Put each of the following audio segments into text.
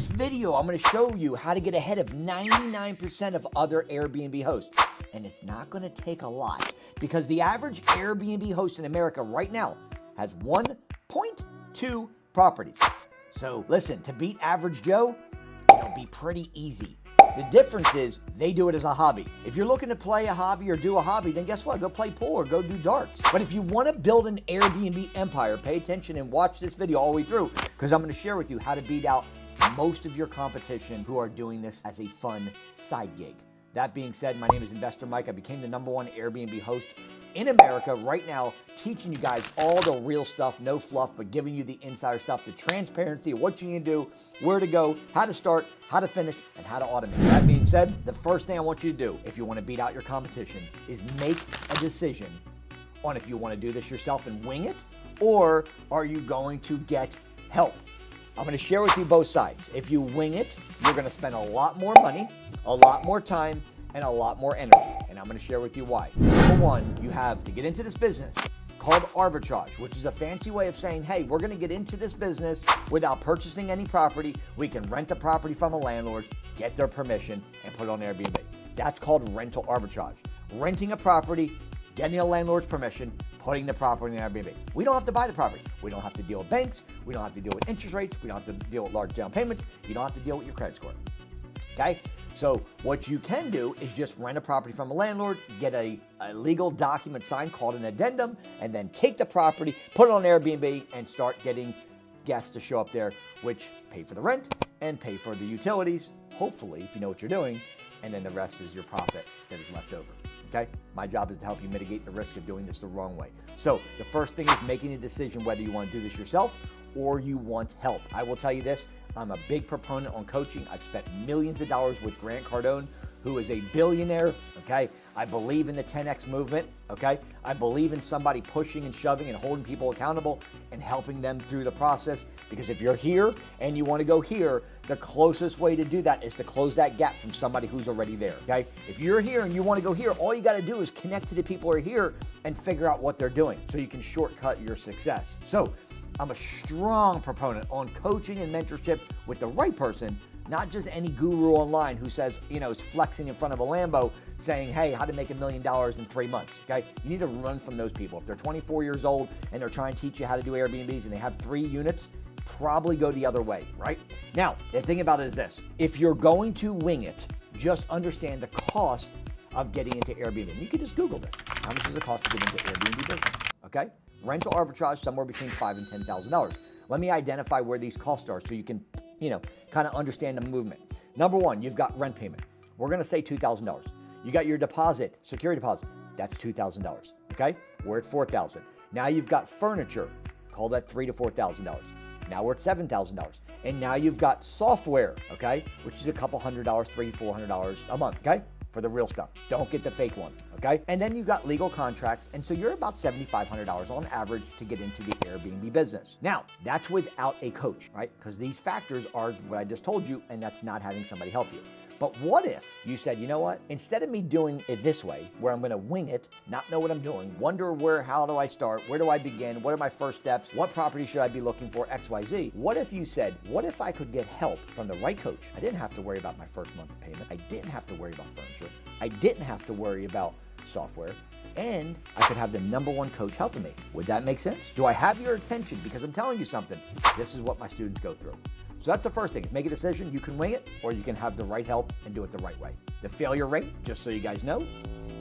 this video, I'm going to show you how to get ahead of 99% of other Airbnb hosts. And it's not going to take a lot because the average Airbnb host in America right now has 1.2 properties. So listen, to beat average Joe, it'll be pretty easy. The difference is they do it as a hobby. If you're looking to play a hobby or do a hobby, then guess what? Go play pool or go do darts. But if you want to build an Airbnb empire, pay attention and watch this video all the way through because I'm going to share with you how to beat out most of your competition who are doing this as a fun side gig. That being said, my name is Investor Mike. I became the #1 Airbnb host in America right now, teaching you guys all the real stuff, no fluff, but giving you the insider stuff, the transparency of what you need to do, where to go, how to start, how to finish, and how to automate. That being said, the first thing I want you to do if you want to beat out your competition is make a decision on if you want to do this yourself and wing it, or are you going to get help? I'm going to share with you both sides. If you wing it, you're going to spend a lot more money, a lot more time, and a lot more energy. And I'm going to share with you why. Number one, you have to get into this business called arbitrage, which is a fancy way of saying, hey, we're going to get into this business without purchasing any property. We can rent the property from a landlord, get their permission, and put it on Airbnb. That's called rental arbitrage. Renting a property, getting a landlord's permission, putting the property in Airbnb. We don't have to buy the property. We don't have to deal with banks. We don't have to deal with interest rates. We don't have to deal with large down payments. You don't have to deal with your credit score. Okay? So what you can do is just rent a property from a landlord, get a legal document signed called an addendum, and then take the property, put it on Airbnb, and start getting guests to show up there, which pay for the rent and pay for the utilities, hopefully, if you know what you're doing, and then the rest is your profit that is left over. Okay? My job is to help you mitigate the risk of doing this the wrong way. So the first thing is making a decision whether you want to do this yourself or you want help. I will tell you this, I'm a big proponent on coaching. I've spent millions of dollars with Grant Cardone, who is a billionaire, okay? I believe in the 10X movement, okay? I believe in somebody pushing and shoving and holding people accountable and helping them through the process, because if you're here and you want to go here, the closest way to do that is to close that gap from somebody who's already there, okay? If you're here and you want to go here, all you got to do is connect to the people who are here and figure out what they're doing so you can shortcut your success. So I'm a strong proponent on coaching and mentorship with the right person, not just any guru online who says, is flexing in front of a Lambo saying, hey, how to make $1 million in 3 months, okay? You need to run from those people. If they're 24 years old and they're trying to teach you how to do Airbnbs and they have 3 units, probably go the other way, right? Now, the thing about it is this. If you're going to wing it, just understand the cost of getting into Airbnb. You can just Google this. How much does it cost to get into Airbnb business, okay? Rental arbitrage, somewhere between $5,000 and $10,000. Let me identify where these costs are so you can, kind of understand the movement. Number one, you've got rent payment. We're going to say $2,000. You got your deposit, security deposit. That's $2,000. Okay? We're at $4,000. Now you've got furniture. Call that $3,000 to $4,000. Now we're at $7,000. And now you've got software, okay? Which is a couple $100, $300, $400 a month, okay? For the real stuff. Don't get the fake one, okay? And then you've got legal contracts, and so you're about $7,500 on average to get into the Airbnb business. Now, that's without a coach, right? Because these factors are what I just told you, and that's not having somebody help you. But what if you said, you know what? Instead of me doing it this way, where I'm going to wing it, not know what I'm doing, wonder how do I start? Where do I begin? What are my first steps? What property should I be looking for? X, Y, Z. What if you said, what if I could get help from the right coach? I didn't have to worry about my first month of payment. I didn't have to worry about furniture. I didn't have to worry about software. And I could have the #1 coach helping me. Would that make sense? Do I have your attention? Because I'm telling you something. This is what my students go through. So that's the first thing. Make a decision. You can wing it, or you can have the right help and do it the right way. The failure rate, just so you guys know,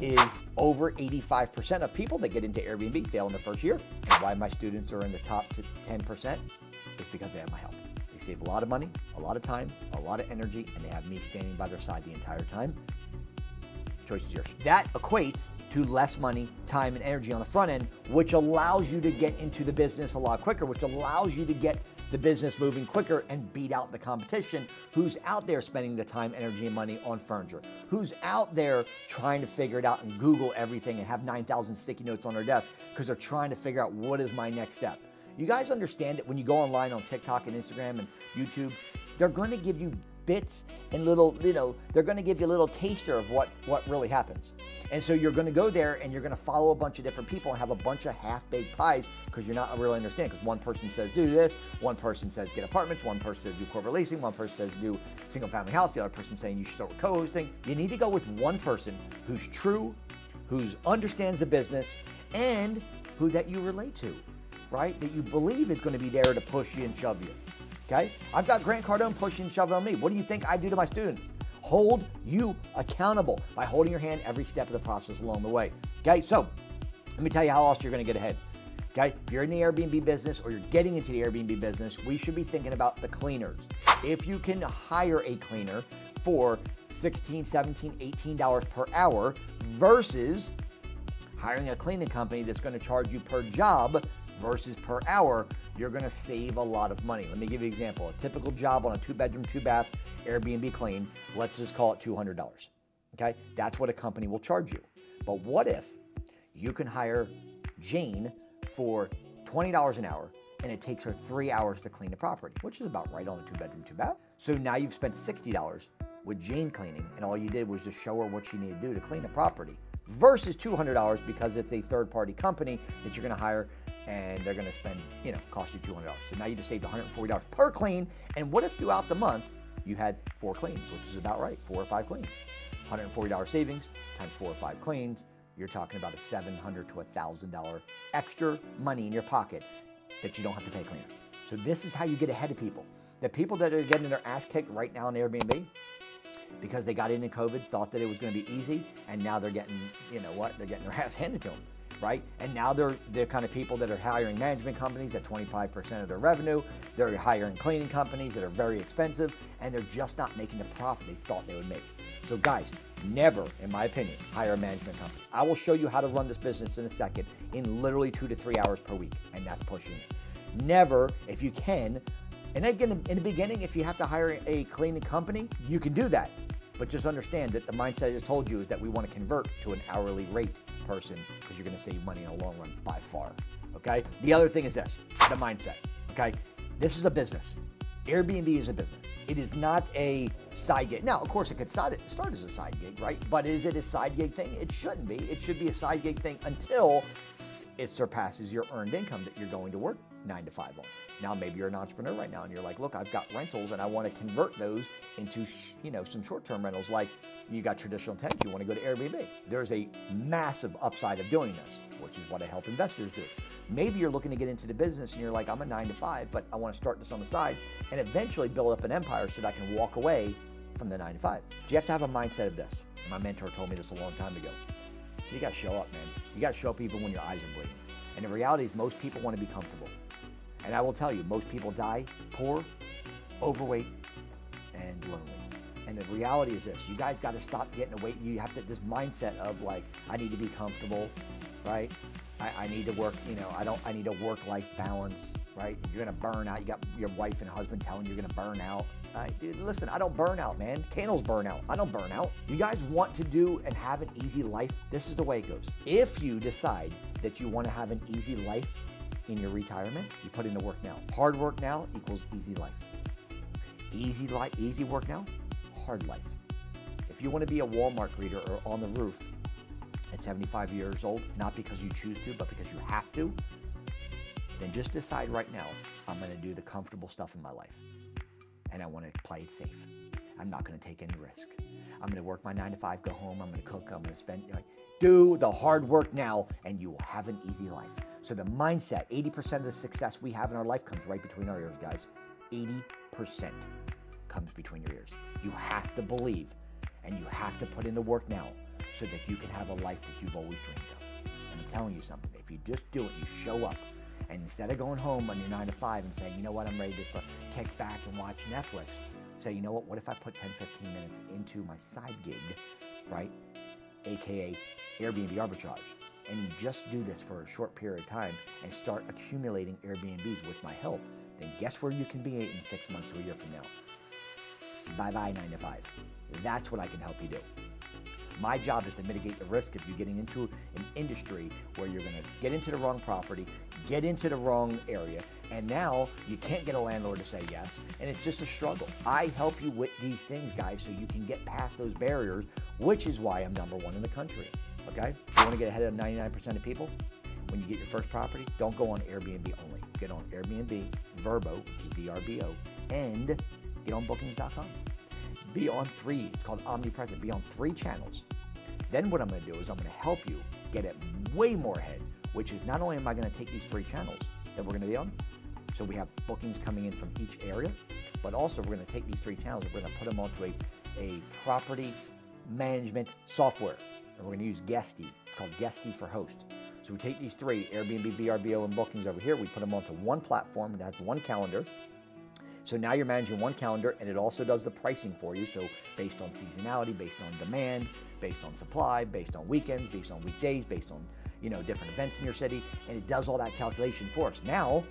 is over 85% of people that get into Airbnb fail in the first year. And why my students are in the top 10% is because they have my help. They save a lot of money, a lot of time, a lot of energy, and they have me standing by their side the entire time. Choice is yours. That equates to less money, time, and energy on the front end, which allows you to get into the business a lot quicker, which allows you to get the business moving quicker and beat out the competition who's out there spending the time, energy, and money on furniture, who's out there trying to figure it out and Google everything and have 9,000 sticky notes on their desk because they're trying to figure out what is my next step. You guys understand that when you go online on TikTok and Instagram and YouTube, they're going to give you bits and little, they're going to give you a little taster of what really happens. And so you're going to go there and you're going to follow a bunch of different people and have a bunch of half-baked pies because you're not really understanding. Because one person says do this, one person says get apartments, one person says do corporate leasing, one person says do single-family house, the other person saying you should start with co-hosting. You need to go with one person who's true, who understands the business, and who that you relate to, right? That you believe is going to be there to push you and shove you. Okay? I've got Grant Cardone pushing and shoving on me. What do you think I do to my students? Hold you accountable by holding your hand every step of the process along the way. Okay, so let me tell you how else you're going to get ahead. Okay, if you're in the Airbnb business or you're getting into the Airbnb business, we should be thinking about the cleaners. If you can hire a cleaner for $16, $17, $18 per hour versus hiring a cleaning company that's going to charge you per job versus per hour, you're going to save a lot of money. Let me give you an example. A typical job on a 2-bedroom, 2-bath Airbnb clean, let's just call it $200. Okay, that's what a company will charge you. But what if you can hire Jane for $20 an hour and it takes her 3 hours to clean the property, which is about right on a 2-bedroom, 2-bath. So now you've spent $60 with Jane cleaning, and all you did was just show her what she needed to do to clean the property versus $200 because it's a third-party company that you're going to hire and they're going to spend, cost you $200. So now you just saved $140 per clean. And what if throughout the month you had 4 cleans, which is about right, 4 or 5 cleans. $140 savings times 4 or 5 cleans, you're talking about a $700 to $1,000 extra money in your pocket that you don't have to pay a cleaner. So this is how you get ahead of people. The people that are getting their ass kicked right now in Airbnb because they got into COVID, thought that it was going to be easy, and now they're getting, they're getting their ass handed to them. Right? And now they're the kind of people that are hiring management companies at 25% of their revenue. They're hiring cleaning companies that are very expensive, and they're just not making the profit they thought they would make. So guys, never, in my opinion, hire a management company. I will show you how to run this business in a second in literally 2 to 3 hours per week, and that's pushing it. Never, if you can, and again, in the beginning, if you have to hire a cleaning company, you can do that. But just understand that the mindset I just told you is that we want to convert to an hourly rate person because you're going to save money in the long run by far. Okay? The other thing is this, the mindset. Okay? This is a business. Airbnb is a business. It is not a side gig. Now, of course, it could start as a side gig, right? But is it a side gig thing? It shouldn't be. It should be a side gig thing until it surpasses your earned income that you're going to work 9 to 5 on. Now, maybe you're an entrepreneur right now and you're like, look, I've got rentals and I want to convert those into, some short-term rentals. Like you got traditional tenants, you want to go to Airbnb. There's a massive upside of doing this, which is what I help investors do. Maybe you're looking to get into the business and you're like, I'm a 9 to 5, but I want to start this on the side and eventually build up an empire so that I can walk away from the 9 to 5. So you have to have a mindset of this. My mentor told me this a long time ago. So you got to show up, man. You got to show up even when your eyes are bleeding. And the reality is most people want to be comfortable. And I will tell you, most people die poor, overweight, and lonely. And the reality is this, you guys got to stop getting away. You have to, this mindset of like, I need to be comfortable, right? I need to work, I need a work-life balance, right? You're going to burn out. You got your wife and husband telling you you're going to burn out. Dude, listen, I don't burn out, man. Candles burn out. I don't burn out. You guys want to do and have an easy life? This is the way it goes. If you decide that you want to have an easy life in your retirement, you put in the work now. Hard work now equals easy life. Easy work now, hard life. If you want to be a Walmart greeter or on the roof at 75 years old, not because you choose to, but because you have to, then just decide right now, I'm going to do the comfortable stuff in my life. And I want to play it safe. I'm not going to take any risk. I'm going to work my 9 to 5, go home, I'm going to cook, I'm going to spend, do the hard work now, and you will have an easy life. So the mindset, 80% of the success we have in our life comes right between our ears, guys. 80% comes between your ears. You have to believe, and you have to put in the work now so that you can have a life that you've always dreamed of. And I'm telling you something, if you just do it, you show up, and instead of going home on your 9 to 5 and saying, you know what, I'm ready to just kick back and watch Netflix, say, you know what if I put 10, 15 minutes into my side gig, right? AKA Airbnb arbitrage. And you just do this for a short period of time and start accumulating Airbnbs with my help, then guess where you can be in 6 months to a year from now? Bye-bye 9 to 5. That's what I can help you do. My job is to mitigate the risk of you getting into an industry where you're going to get into the wrong property, get into the wrong area, and now you can't get a landlord to say yes, and it's just a struggle. I help you with these things, guys, so you can get past those barriers, which is why I'm #1 in the country. okay? You want to get ahead of 99% of people? When you get your first property, don't go on Airbnb only. Get on Airbnb, vrbo, which is VRBO, and get on bookings.com. Be on 3, it's called omnipresent, be on 3 channels. Then what I'm going to do is I'm going to help you get it way more ahead, which is not only am I going to take these 3 channels that we're going to be on, so we have bookings coming in from each area, but also we're going to take these 3 channels and we're going to put them onto a property management software. And we're going to use Guesty. It's called Guesty for Host. So we take these 3, Airbnb, VRBO, and bookings over here, we put them onto one platform that has one calendar. So now you're managing one calendar, and it also does the pricing for you. So based on seasonality, based on demand, based on supply, based on weekends, based on weekdays, based on different events in your city, and it does all that calculation for us. Now,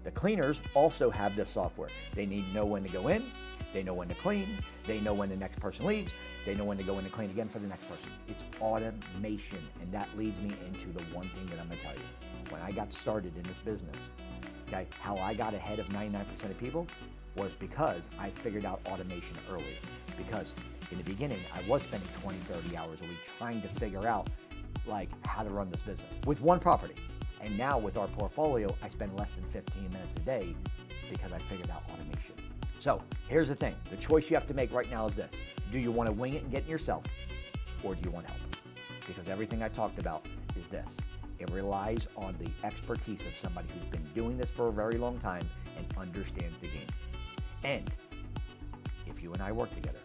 the cleaners also have this software. They need to know when to go in, they know when to clean, they know when the next person leaves, they know when to go in to clean again for the next person. It's automation, and that leads me into the one thing that I'm gonna tell you. When I got started in this business, okay, how I got ahead of 99% of people was because I figured out automation earlier. Because in the beginning, I was spending 20, 30 hours a week trying to figure out how to run this business with one property. And now with our portfolio, I spend less than 15 minutes a day because I figured out automation. So here's the thing. The choice you have to make right now is this. Do you want to wing it and get it yourself, or do you want help? Because everything I talked about is this. It relies on the expertise of somebody who's been doing this for a very long time and understands the game. And if you and I work together,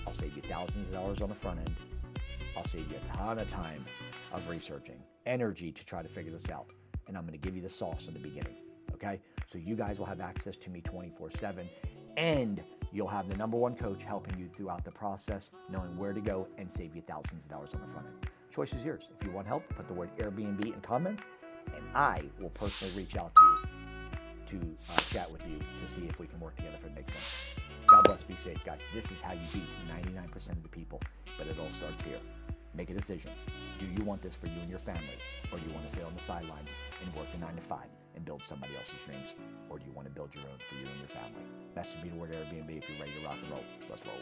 I'll save you thousands of dollars on the front end. I'll save you a ton of time of researching, energy to try to figure this out. And I'm going to give you the sauce in the beginning, okay? So you guys will have access to me 24/7, and you'll have the #1 coach helping you throughout the process, knowing where to go and save you thousands of dollars on the front end. Choice is yours. If you want help, put the word Airbnb in comments, and I will personally reach out to you to chat with you to see if we can work together if it makes sense. God bless, be safe, guys. This is how you beat 99% of the people, but it all starts here. Make a decision. Do you want this for you and your family, or do you want to sit on the sidelines and work the 9 to 5 and build somebody else's dreams, or do you want to build your own for you and your family? Message me the word Airbnb if you're ready to rock and roll. Let's roll.